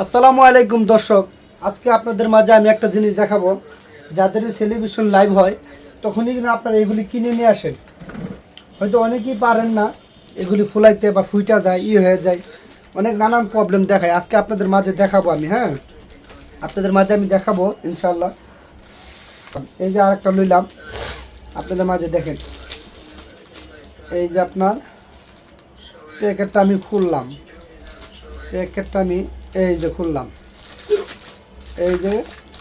আসসালামু আলাইকুম দর্শক, আজকে আপনাদের মাঝে আমি একটা জিনিস দেখাবো। যাদের টেলিভিশন লাইভ হয় তখনই কিন্তু আপনারা এগুলি কিনে নিয়ে আসেন। হয়তো অনেকেই পারেন না এগুলি ফুলাইতে বা ফুইটা যায়, হয়ে যায়, অনেক নানান প্রবলেম দেখায়। আজকে আপনাদের মাঝে দেখাবো আমি, হ্যাঁ, আপনাদের মাঝে আমি দেখাবো ইনশাল্লাহ। এই যে আরেকটা লইলাম আপনাদের মাঝে, দেখেন। এই যে আপনার প্যাকেটটা আমি খুললাম, প্যাকেটটা আমি এই যে খুললাম, এই যে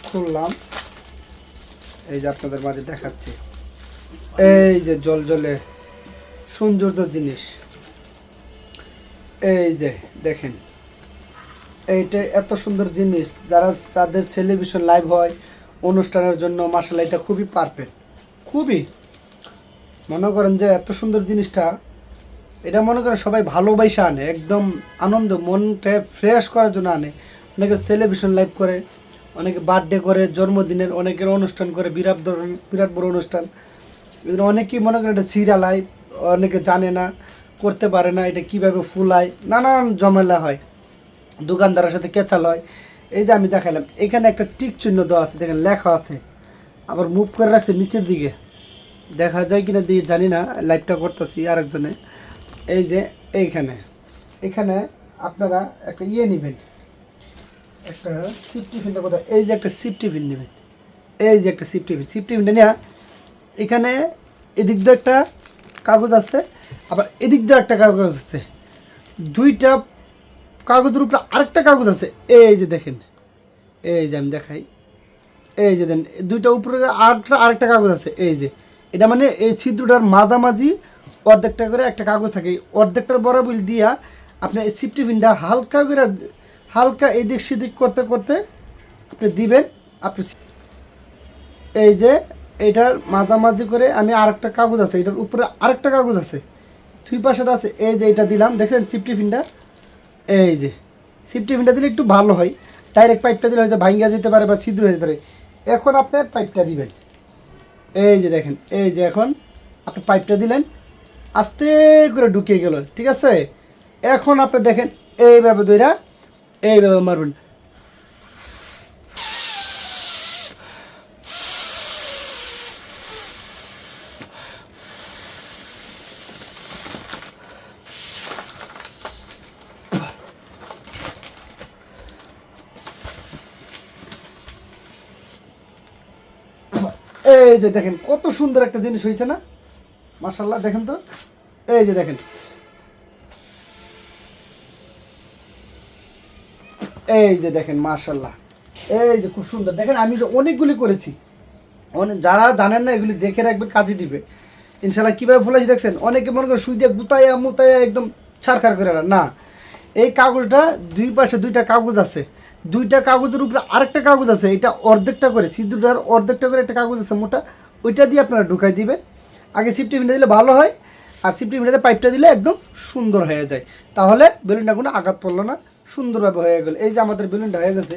খুললাম, এই যে আপনাদের মাঝে দেখাচ্ছি। এই যে জল জলে সৌন্দর্য জিনিস, এই যে দেখেন, এইটা এত সুন্দর জিনিস। যারা তাদের টেলিভিশন লাইভ হয় অনুষ্ঠানের জন্য, মাশাআল্লাহ এটা খুবই পারফেক্ট। খুবই মনে করেন যে এত সুন্দর জিনিসটা, এটা মনে করেন সবাই ভালোবাসা আনে, একদম আনন্দ, মনটা ফ্রেশ করার জন্য আনে। অনেকে টেলিভিশন লাইভ করে, অনেকে বার্থডে করে, জন্মদিনের অনেকের অনুষ্ঠান করে, বিরাট বড় অনুষ্ঠান। অনেকেই মনে করেন এটা সিরিয়াল লাইভ, অনেকে জানে না, করতে পারে না, এটা কীভাবে ফুলায়, নানান ঝামেলা হয়, দোকানদারের সাথে কেচাল হয়। এই যে আমি দেখালাম, এখানে একটা টিক চিহ্ন দেওয়া আছে, দেখেন লেখা আছে, আবার মুভ করে রাখছে নিচের দিকে, দেখা যায় কিনা দিয়ে জানি না, লাইভটা করতেছি আরেকজনে। এই যে এখানে আপনারা একটা নেবেন, একটা সিফটি ফিনটা কোথায়, এই যে একটা সিফটি ফিন নেবেন, এই যে একটা সিফটি ফিনটা নিয়ে এখানে এদিক দিয়ে একটা কাগজ আছে, আবার এদিক দিয়ে একটা কাগজ আছে, দুইটা কাগজের উপরে আরেকটা কাগজ আছে। এই যে দেখেন, এই যে আমি দেখাই, এই যে দেন দুইটা উপরে আরেকটা কাগজ আছে। এই যে এটা মানে এই ছিদ্রটার মাঝামাঝি অর্ধেকটা করে একটা কাগজ থাকে, অর্ধেকটার বরাবর দিয়া আপনি এই সিফটি পিনটা হালকা এদিক সেদিক করতে করতে আপনি দিবেন। আপনি এই যে এটার মাঝামাঝি করে আমি আরেকটা কাগজ আছে, এটার উপরে আরেকটা কাগজ আছে, দুই পাশে আছে। এই যে এটা দিলাম, দেখছেন সিফটি পিনটা, এই যে সিফটি পিনটা দিলে একটু ভালো হয়। ডাইরেক্ট পাইপটা দিলে হয়তো ভাঙ্গা যেতে পারে বা ছিদ্র হয়ে যেতে পারে। এখন আপনি পাইপটা দিবেন, এই যে দেখেন, এই যে এখন আপনি পাইপটা দিলেন, আস্তে করে ঢুকিয়ে গেল, ঠিক আছে। এখন আপনি দেখেন এইভাবে দইরা এইভাবে মারবেন, এই যে দেখেন কত সুন্দর একটা জিনিস হয়েছে না, মাশাআল্লাহ। দেখেন তো, এই যে দেখেন, এই যে দেখেন মাশাআল্লাহ, এই যে খুব সুন্দর। দেখেন আমি অনেকগুলি করেছি, যারা জানেন না এগুলি দেখে রাখবেন, কাজে দিবে ইনশাল্লাহ। কীভাবে ফুলাইছি দেখছেন, অনেকে মনে করে সুই দিয়ে গুতাইয়া মুতাইয়া একদম ছারখার করে না। এই কাগজটা দুই পাশে দুইটা কাগজ আছে, দুইটা কাগজের উপরে আরেকটা কাগজ আছে, এটা অর্ধেকটা করে, সিদ্ধটার অর্ধেকটা করে একটা কাগজ আছে মোটা, ওইটা দিয়ে আপনারা ঢুকাই দিবেন। আগে সিফটি পিনটা দিলে ভালো হয়, আর সিফটি পিনটাতে পাইপটা দিলে একদম সুন্দর হয়ে যায়, তাহলে বেলুনটা কোনো আঘাত পড়লো না, সুন্দরভাবে হয়ে গেল। এই যে আমাদের বেলুনটা হয়ে গেছে।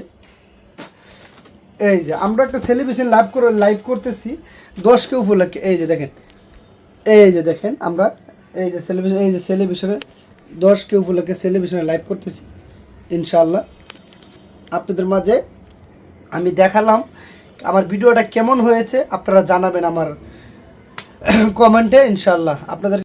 এই যে আমরা একটা সেলিব্রেশন লাইভ করতেছি 10 কে উপলক্ষে। এই যে দেখেন, এই যে দেখেন আমরা এই যে সেলিব্রেশনে 10 কে উপলক্ষে সেলিব্রেশনে লাইভ করতেছি ইনশাআল্লাহ। আপনাদের মাঝে আমি দেখালাম, আমার ভিডিওটা কেমন হয়েছে আপনারা জানাবেন আমার কমেন্টে ইনশাআল্লাহ। আপনাদের